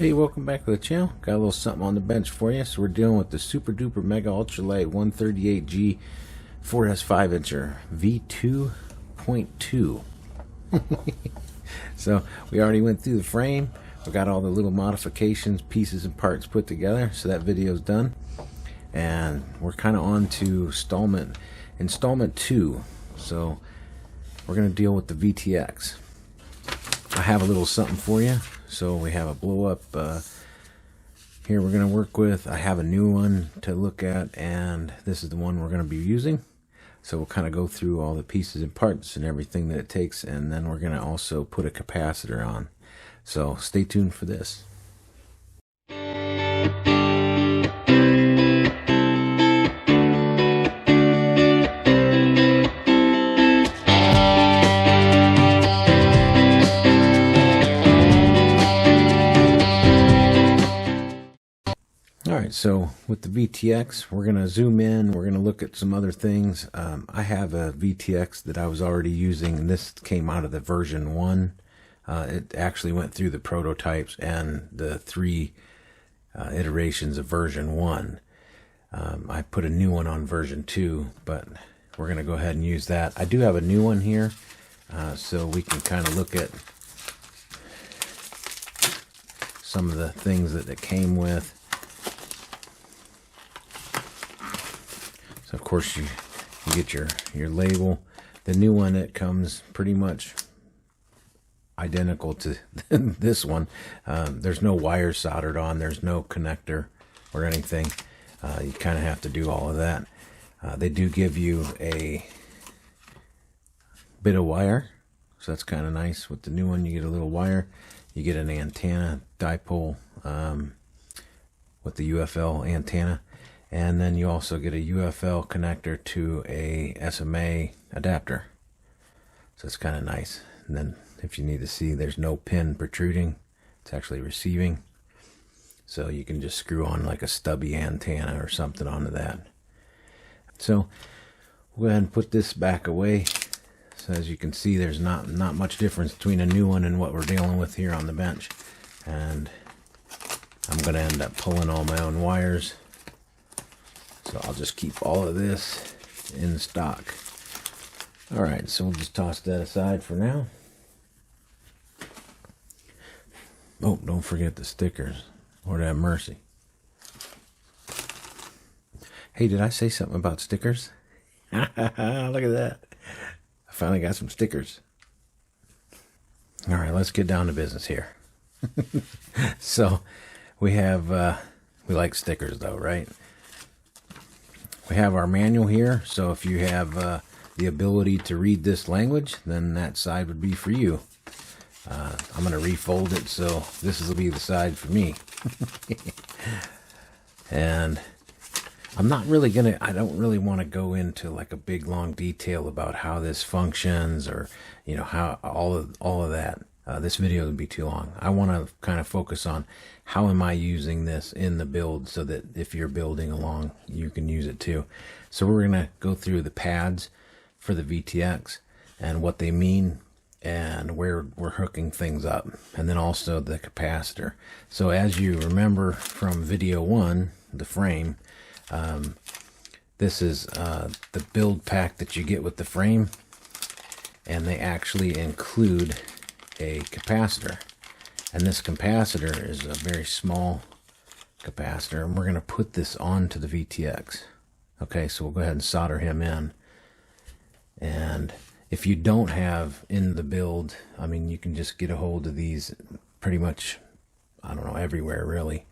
Hey, welcome back to the channel. Got a little something on the bench for you. So we're dealing with the super duper mega ultralight 138G 4S 5-incher V2.2. So we already went through the frame. We got all the little modifications, pieces and parts put together. So that video's done. And we're kind of on to installment 2. So we're going to deal with the VTX. I have a little something for you. So we have a blow up here we're going to work with. I have a new one to look at, and this is the one we're going to be using. So we'll kind of go through all the pieces and parts and everything that it takes, and then we're going to also put a capacitor on. So stay tuned for this. Alright, so with the VTX, we're going to zoom in, we're going to look at some other things. I have a VTX that I was already using, and this came out of the version 1. It actually went through the prototypes and the 3 iterations of version 1. I put a new one on version 2, but we're going to go ahead and use that. I do have a new one here, so we can kind of look at some of the things that it came with. So of course you get your label. The new one, it comes pretty much identical to this one. There's no wires soldered on. There's no connector or anything. You kind of have to do all of that. They do give you a bit of wire, so that's kind of nice. With the new one, you get a little wire. You get an antenna dipole with the UFL antenna. And then you also get a UFL connector to a SMA adapter. So it's kind of nice. And then if you need to see, there's no pin protruding. It's actually receiving. So you can just screw on like a stubby antenna or something onto that. So we'll go ahead and put this back away. So as you can see, there's not much difference between a new one and what we're dealing with here on the bench. And I'm going to end up pulling all my own wires. So I'll just keep all of this in stock. Alright, so we'll just toss that aside for now. Oh, don't forget the stickers. Lord have mercy. Hey, did I say something about stickers? Look at that. I finally got some stickers. Alright, let's get down to business here. So, we have, we like stickers though, right? We have our manual here, so if you have the ability to read this language, then that side would be for you. I'm going to refold it, so this will be the side for me. And I'm not really going to, I don't really want to go into like a big long detail about how this functions, or, you know, how all of that. This video would be too long. I want to kind of focus on how am I using this in the build, so that if you're building along, you can use it too. So we're going to go through the pads for the VTX and what they mean and where we're hooking things up, and then also the capacitor. So as you remember from video 1, the frame, this is the build pack that you get with the frame, and they actually include a capacitor, and this capacitor is a very small capacitor, and we're going to put this onto the VTX. Okay, so we'll go ahead and solder him in. And if you don't have in the build, I mean, you can just get a hold of these pretty much, I don't know, everywhere really.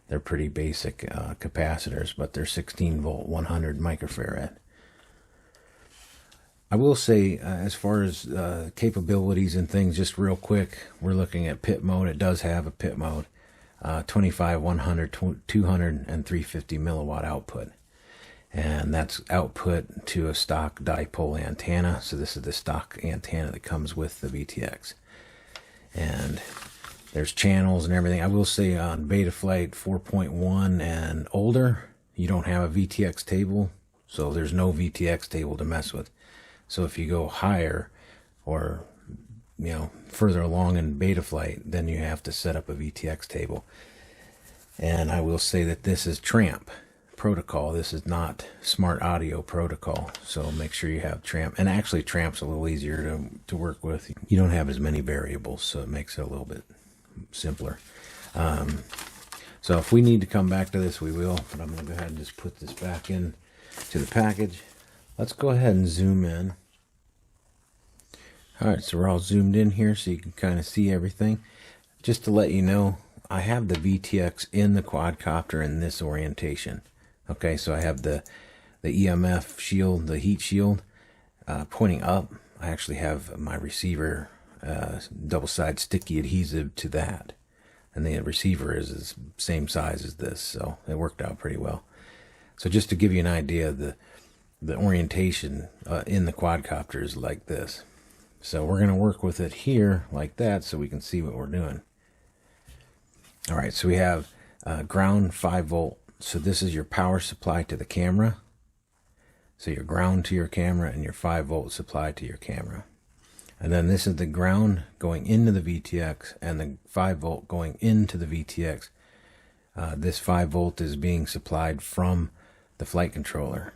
They're pretty basic capacitors, but they're 16 volt 100 microfarad. I will say, as far as capabilities and things, just real quick, we're looking at pit mode. It does have a pit mode, 25, 100, 200, and 350 milliwatt output. And that's output to a stock dipole antenna. So this is the stock antenna that comes with the VTX. And there's channels and everything. I will say on Betaflight 4.1 and older, you don't have a VTX table. So there's no VTX table to mess with. So if you go higher, or further along in beta flight, then you have to set up a VTX table. And I will say that this is Tramp protocol. This is not smart audio protocol. So make sure you have Tramp. And actually Tramp's a little easier to work with. You don't have as many variables, so it makes it a little bit simpler. So if we need to come back to this, we will. But I'm going to go ahead and just put this back in to the package. Let's go ahead and zoom in. Alright, so we're all zoomed in here so you can kind of see everything. Just to let you know, I have the VTX in the quadcopter in this orientation. Okay, so I have the EMF shield, the heat shield, pointing up. I actually have my receiver double-sided sticky adhesive to that. And the receiver is the same size as this, so it worked out pretty well. So just to give you an idea, the orientation in the quadcopter is like this. So we're going to work with it here like that so we can see what we're doing. All right, so we have ground 5 volt. So this is your power supply to the camera. So your ground to your camera and your 5 volt supply to your camera. And then this is the ground going into the VTX and the 5 volt going into the VTX. This 5 volt is being supplied from the flight controller.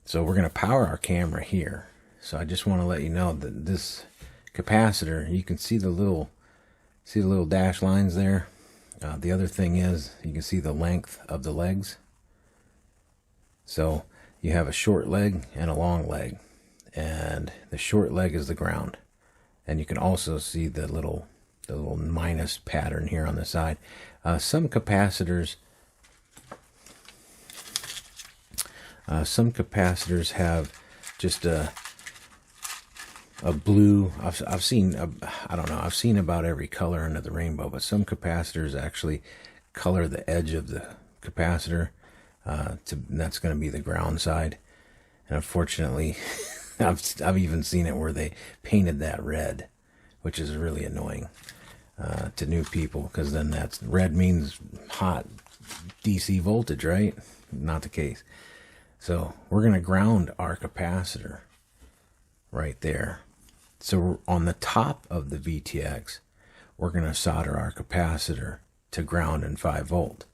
So we're going to power our camera here. So I just want to let you know that this capacitor, you can see the little dash lines there. The other thing is you can see the length of the legs. So you have a short leg and a long leg, and the short leg is the ground. And you can also see the little minus pattern here on the side. Some capacitors have just a blue. I've seen I don't know. I've seen about every color under the rainbow, but some capacitors actually color the edge of the capacitor. That's going to be the ground side, and unfortunately. I've even seen it where they painted that red, which is really annoying to new people, because then that's red means hot DC voltage, right? Not the case. So we're going to ground our capacitor right there. So on the top of the VTX, we're going to solder our capacitor to ground and 5 volt.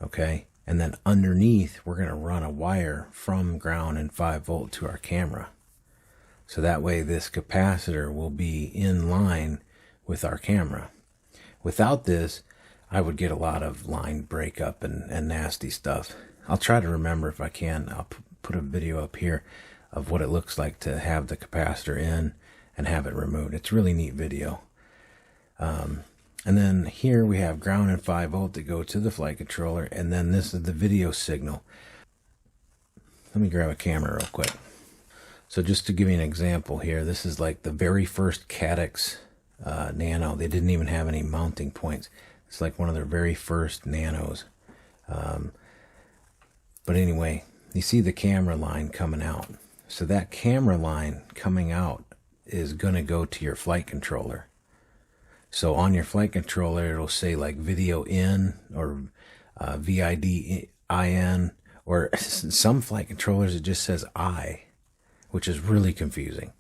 Okay? And then underneath, we're going to run a wire from ground and 5 volt to our camera. So that way this capacitor will be in line with our camera. Without this, I would get a lot of line breakup and nasty stuff. I'll try to remember if I can. I'll put a video up here of what it looks like to have the capacitor in and have it removed. It's a really neat video. And then here we have ground and 5 volt that go to the flight controller, and then this is the video signal. Let me grab a camera real quick. So just to give you an example here, this is like the very first Caddx Nano. They didn't even have any mounting points. It's like one of their very first Nanos. But anyway, you see the camera line coming out. So that camera line coming out is going to go to your flight controller. So on your flight controller, it'll say like video in or VID-IN, or some flight controllers, it just says I, which is really confusing.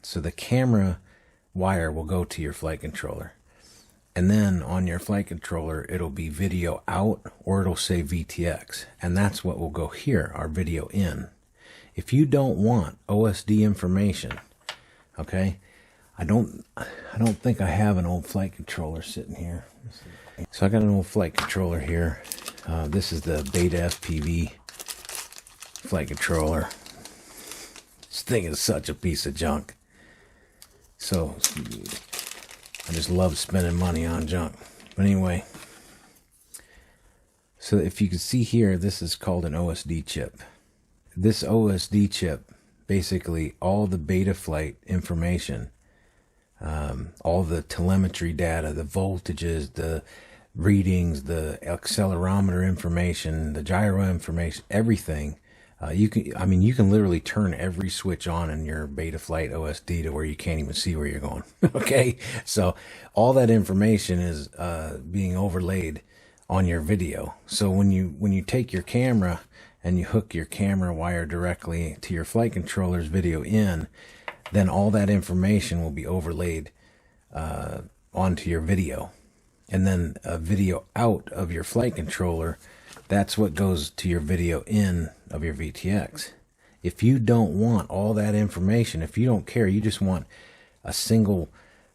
So the camera wire will go to your flight controller. And then on your flight controller, it'll be video out, or it'll say VTX. And that's what will go here, our video in. If you don't want OSD information, okay, I don't think I have an old flight controller sitting here. So I got an old flight controller here. This is the Beta FPV flight controller. This thing is such a piece of junk. So I just love spending money on junk. But anyway, so if you can see here, this is called an OSD chip. This OSD chip, basically all the beta flight information, all the telemetry data, the voltages, the readings, the accelerometer information, the gyro information, everything. You can literally turn every switch on in your beta flight OSD to where you can't even see where you're going. Okay, so all that information is being overlaid on your video. So when you take your camera and you hook your camera wire directly to your flight controller's video in, then all that information will be overlaid onto your video. And then a video out of your flight controller, that's what goes to your video in of your VTX. If you don't want all that information, if you don't care, you just want a single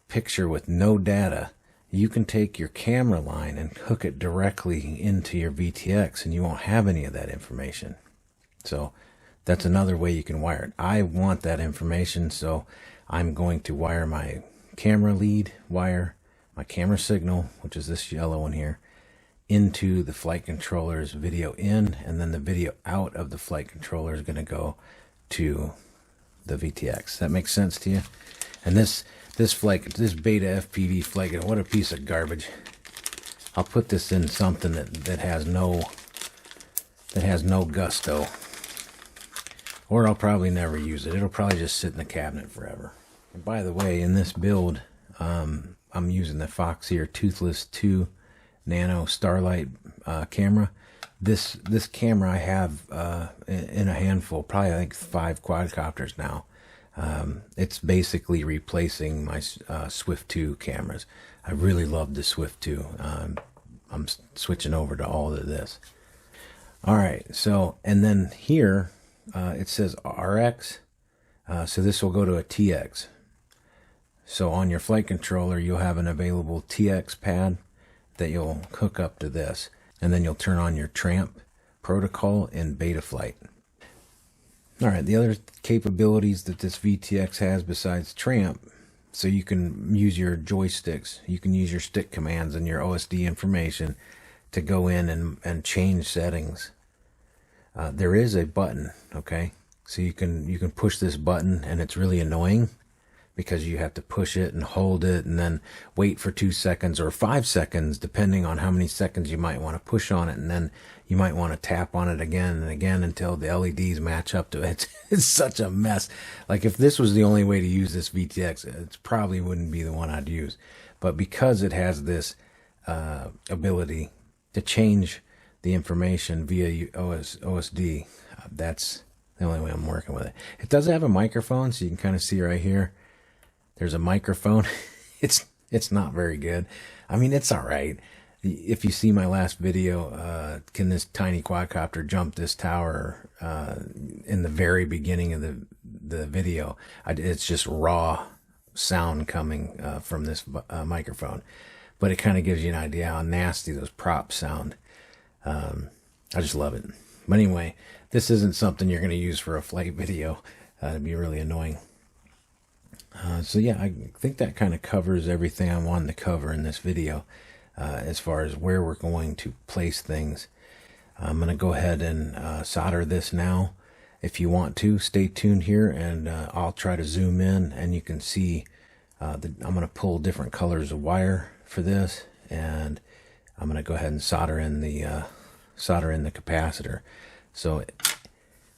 picture with no data, you can take your camera line and hook it directly into your VTX and you won't have any of that information. So that's another way you can wire it. I want that information, so I'm going to wire my camera lead wire, my camera signal, which is this yellow one here, into the flight controller's video in, and then the video out of the flight controller is going to go to the VTX. That makes sense to you? And this beta FPV flight, what a piece of garbage. I'll put this in something that has no gusto, or I'll probably never use it. It'll probably just sit in the cabinet forever. And by the way, in this build, I'm using the Foxeer Toothless 2 Nano Starlight camera. This camera I have in a handful, probably I think 5 quadcopters now. It's basically replacing my Swift 2 cameras. I really love the Swift 2. I'm switching over to all of this. All right, so, and then here it says RX, so this will go to a TX. So on your flight controller, you'll have an available TX pad that you'll hook up to this, and then you'll turn on your tramp protocol in Betaflight. All right, the other capabilities that this VTX has besides tramp, so you can use your joysticks, you can use your stick commands and your OSD information to go in and change settings. There is a button, okay? So you can push this button, and it's really annoying because you have to push it and hold it and then wait for 2 seconds or 5 seconds, depending on how many seconds you might want to push on it, and then you might want to tap on it again and again until the LEDs match up to it. It's such a mess. Like, if this was the only way to use this VTX, it probably wouldn't be the one I'd use. But because it has this ability to change the information via OSD, that's the only way I'm working with it. It does have a microphone, so you can kind of see right here. There's a microphone. It's not very good. I mean, it's all right. If you see my last video, can this tiny quadcopter jump this tower, in the very beginning of the video, it's just raw sound coming from this microphone. But it kind of gives you an idea how nasty those props sound. I just love it. But anyway, this isn't something you're going to use for a flight video. It'd be really annoying. So yeah, I think that kind of covers everything I wanted to cover in this video, as far as where we're going to place things. I'm going to go ahead and solder this now. If you want to, stay tuned here, and I'll try to zoom in, and you can see I'm going to pull different colors of wire for this, and I'm going to go ahead and solder in the capacitor. So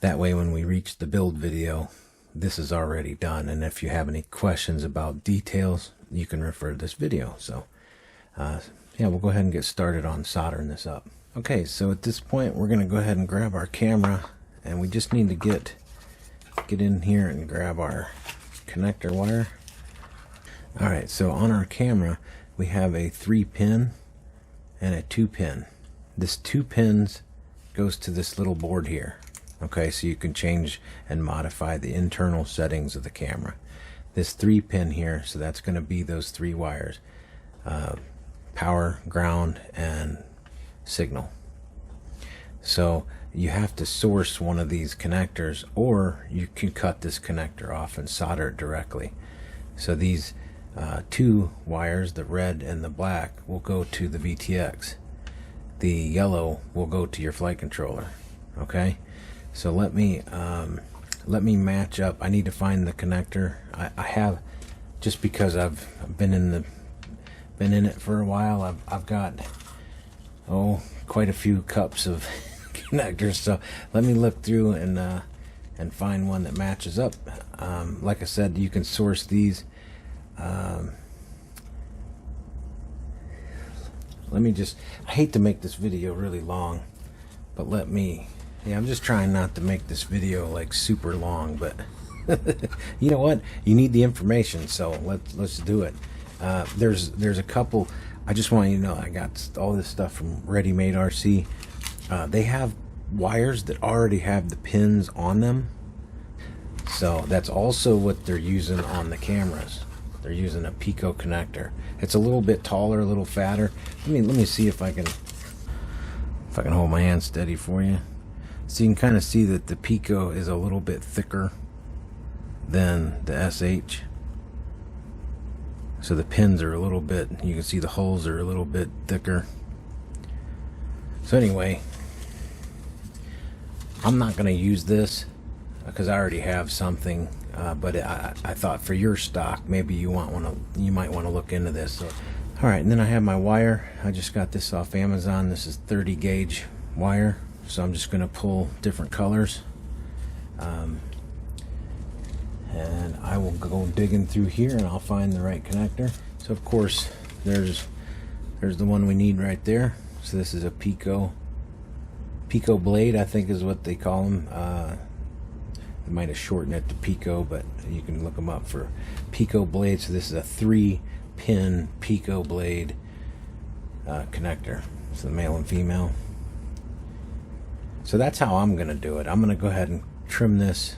that way, when we reach the build video, this is already done, and if you have any questions about details, you can refer to this video. So yeah, we'll go ahead and get started on soldering this up. Okay, so at this point, we're going to go ahead and grab our camera, and we just need to get in here and grab our connector wire. All right, so on our camera, we have a 3-pin and a 2-pin. This 2 pins goes to this little board here. Okay, so you can change and modify the internal settings of the camera. This 3-pin here, so that's going to be those 3 wires, power, ground, and signal. So you have to source one of these connectors, or you can cut this connector off and solder it directly. So these 2 wires, the red and the black, will go to the VTX. The yellow will go to your flight controller. Okay, so let me match up. I need to find the connector. I have, just because I've been in it for a while, I've got quite a few cups of connectors. So let me look through and find one that matches up. Like I said, you can source these. I hate to make this video really long, but I'm just trying not to make this video like super long, but You know what? You need the information, so let's do it. There's a couple. I just want you to know I got all this stuff from Ready Made RC. They have wires that already have the pins on them, so that's also what they're using on the cameras. They're using a Pico connector. It's a little bit taller, a little fatter. Let me see if I can hold my hand steady for you. So you can kind of see that the Pico is a little bit thicker than the SH. So the pins are a little bit, you can see the holes are a little bit thicker. So anyway, I'm not going to use this because I already have something, but I thought for your stock, maybe you might want to look into this. So, all right, and then I have my wire. I just got this off Amazon. This is 30 gauge wire, so I'm just going to pull different colors, and I will go digging through here, and I'll find the right connector. So of course, there's the one we need right there. So this is a Pico blade, I think is what they call them. They might have shortened it to Pico, but you can look them up for Pico blade. So this is a 3-pin Pico blade connector. So the male and female. So that's how I'm going to do it. I'm going to go ahead and trim this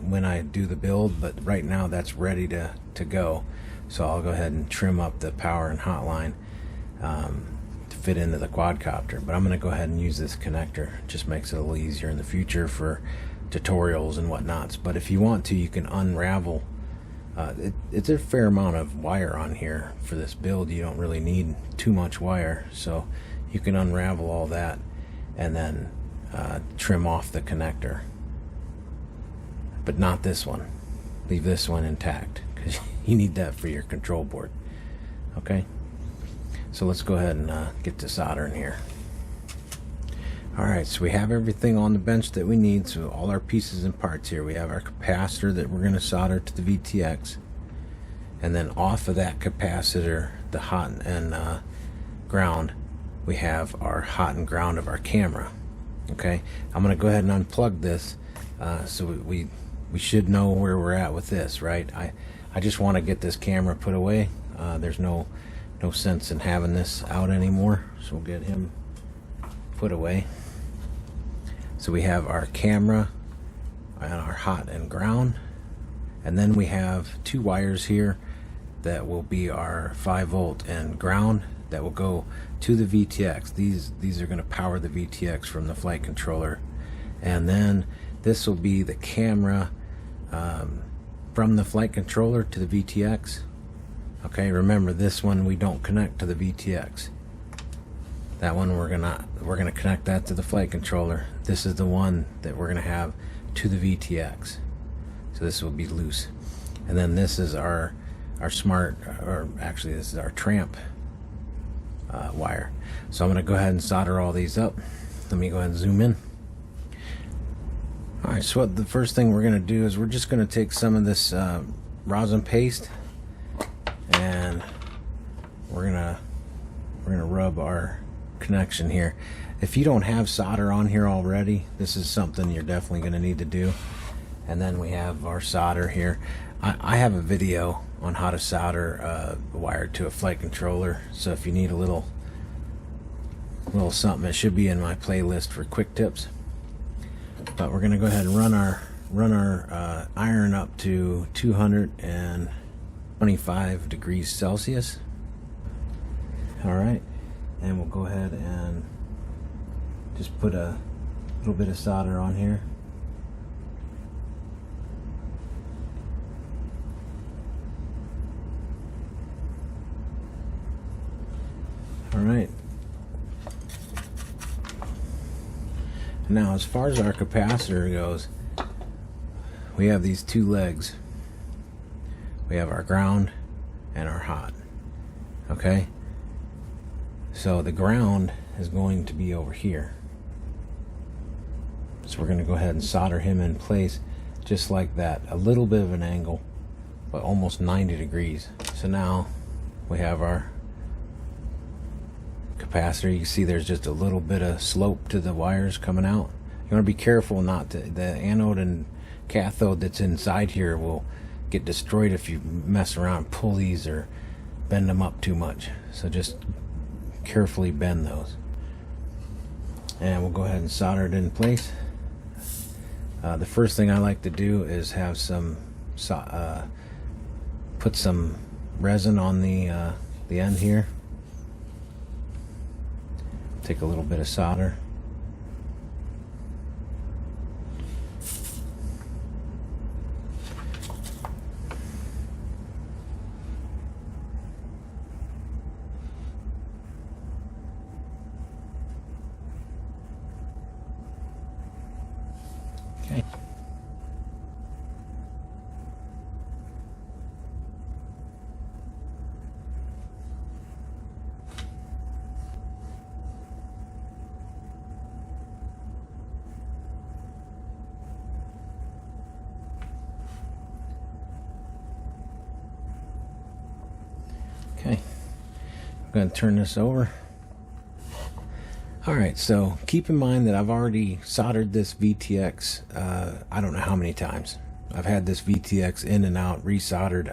when I do the build, but right now that's ready to go. So I'll go ahead and trim up the power and hotline to fit into the quadcopter. But I'm going to go ahead and use this connector. It just makes it a little easier in the future for tutorials and whatnots. But if you want to, you can unravel. It's a fair amount of wire on here for this build. You don't really need too much wire, so you can unravel all that and then trim off the connector, but not this one. Leave this one intact because you need that for your control board. Okay, so let's go ahead and get to soldering here. Alright, so we have everything on the bench that we need. So all our pieces and parts here. We have our capacitor that we're going to solder to the VTX, and then off of that capacitor, the hot and ground, we have our hot and ground of our camera. Okay, I'm going to go ahead and unplug this, so we should know where we're at with this, right? I just want to get this camera put away. There's no sense in having this out anymore, so we'll get him put away. So we have our camera and our hot and ground, and then we have 2 wires here that will be our 5-volt and ground that will go to the VTX. These are going to power the VTX from the flight controller, and then this will be the camera from the flight controller to the VTX. Okay, remember this one we don't connect to the VTX. That one we're gonna connect that to the flight controller. This is the one that we're gonna have to the VTX. So this will be loose, and then this is our smart, or actually this is our tramp wire. So I'm gonna go ahead and solder all these up. Let me go ahead and zoom in. All right, so the first thing we're gonna do is we're just gonna take some of this rosin paste, and we're gonna rub our connection here. If you don't have solder on here already, this is something you're definitely going to need to do. And then we have our solder here. I have a video on how to solder wire to a flight controller, so if you need a little something, it should be in my playlist for quick tips. But we're going to go ahead and run our iron up to 225 degrees Celsius. All right, and we'll go ahead and just put a little bit of solder on here. All right. Now, as far as our capacitor goes, we have these 2 legs. We have our ground and our hot. Okay? So the ground is going to be over here. So we're going to go ahead and solder him in place just like that. A little bit of an angle, but almost 90 degrees. So now we have our capacitor. You can see there's just a little bit of slope to the wires coming out. You want to be careful not to, the anode and cathode that's inside here will get destroyed if you mess around and pull these or bend them up too much. So just carefully bend those. And we'll go ahead and solder it in place. The first thing I like to do is have some put some resin on the end here. Take a little bit of solder. Okay. Okay, I'm going to turn this over. Alright, so keep in mind that I've already soldered this VTX, I don't know how many times. I've had this VTX in and out, resoldered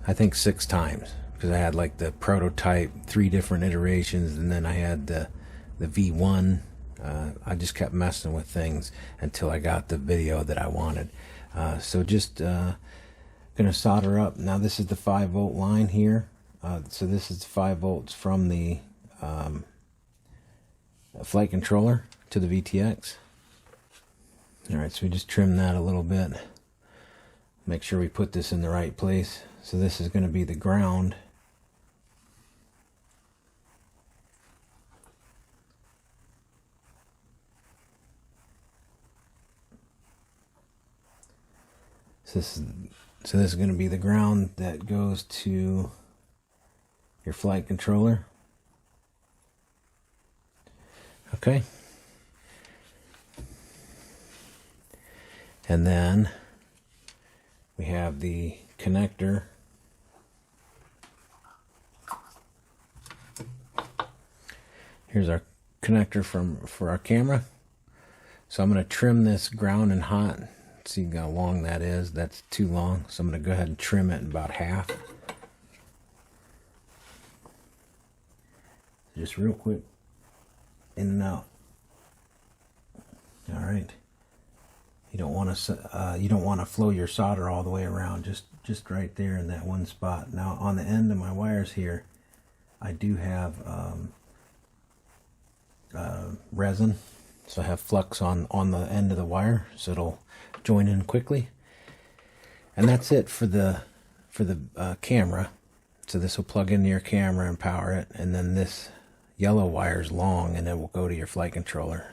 I think six times. Because I had like the prototype, 3 different iterations, and then I had the V1. I just kept messing with things until I got the video that I wanted. So just going to solder up. Now this is the 5-volt line here. So this is 5 volts from the flight controller to the VTX. Alright, so we just trim that a little bit. Make sure we put this in the right place. So this is going to be the ground. So this is going to be the ground that goes to your flight controller. Okay. And then we have the connector. Here's our connector for our camera. So I'm going to trim this ground and hot. See how long that is. That's too long, so I'm going to go ahead and trim it about half. Just real quick, in and out. All right. You don't want to flow your solder all the way around. Just right there in that one spot. Now on the end of my wires here, I do have resin, so I have flux on the end of the wire, so it'll join in quickly. And that's it for the camera. So this will plug into your camera and power it, and then this yellow wire is long and it will go to your flight controller.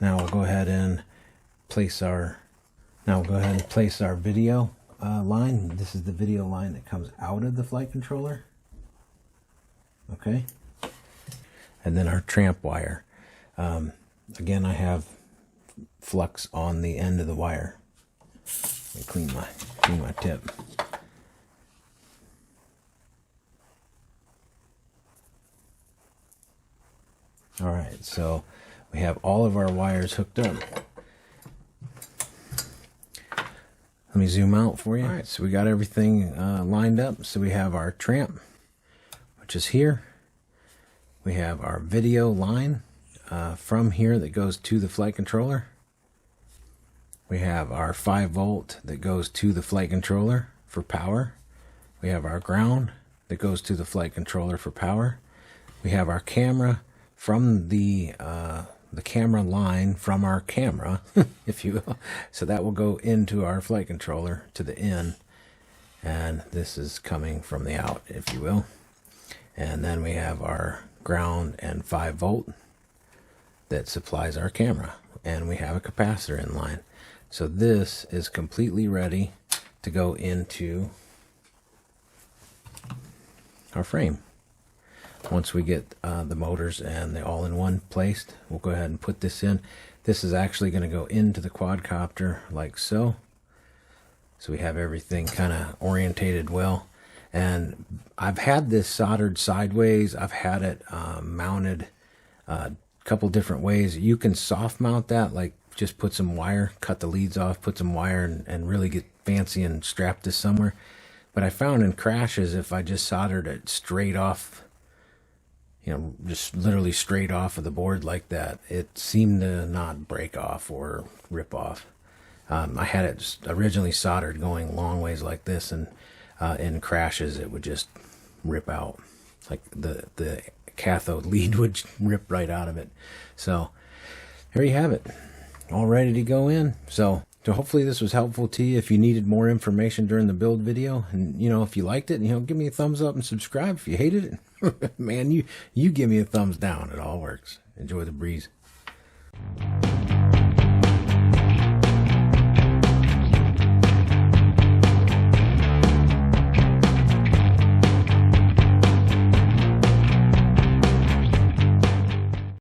Now we'll go ahead and place our video line. This is the video line that comes out of the flight controller. Okay. And then our tramp wire. Again, I have flux on the end of the wire. Let me clean my tip. All right, so we have all of our wires hooked up. Let me zoom out for you. All right, so we got everything lined up. So we have our tramp, which is here. We have our video line from here that goes to the flight controller. We have our 5-volt that goes to the flight controller for power. We have our ground that goes to the flight controller for power. We have our camera from the camera line from our camera, if you will. So that will go into our flight controller to the in, and this is coming from the out, if you will. And then we have our ground and 5-volt that supplies our camera, and we have a capacitor in line. So this is completely ready to go into our frame. Once we get the motors and the all-in-one placed, we'll go ahead and put this in. This is actually going to go into the quadcopter like so. So we have everything kind of orientated well. And I've had this soldered sideways. I've had it mounted a couple different ways. You can soft mount that, like just put some wire, cut the leads off, put some wire, and really get fancy and strap this somewhere. But I found in crashes, if I just soldered it straight off, you know, just literally straight off of the board like that, it seemed to not break off or rip off. I had it originally soldered going long ways like this, and in crashes it would just rip out. Like the cathode lead would rip right out of it. So here you have it, all ready to go in. So hopefully this was helpful to you. If you needed more information during the build video, and you know, if you liked it, you know, give me a thumbs up and subscribe. If you hated it, man, you give me a thumbs down. It all works. Enjoy the breeze.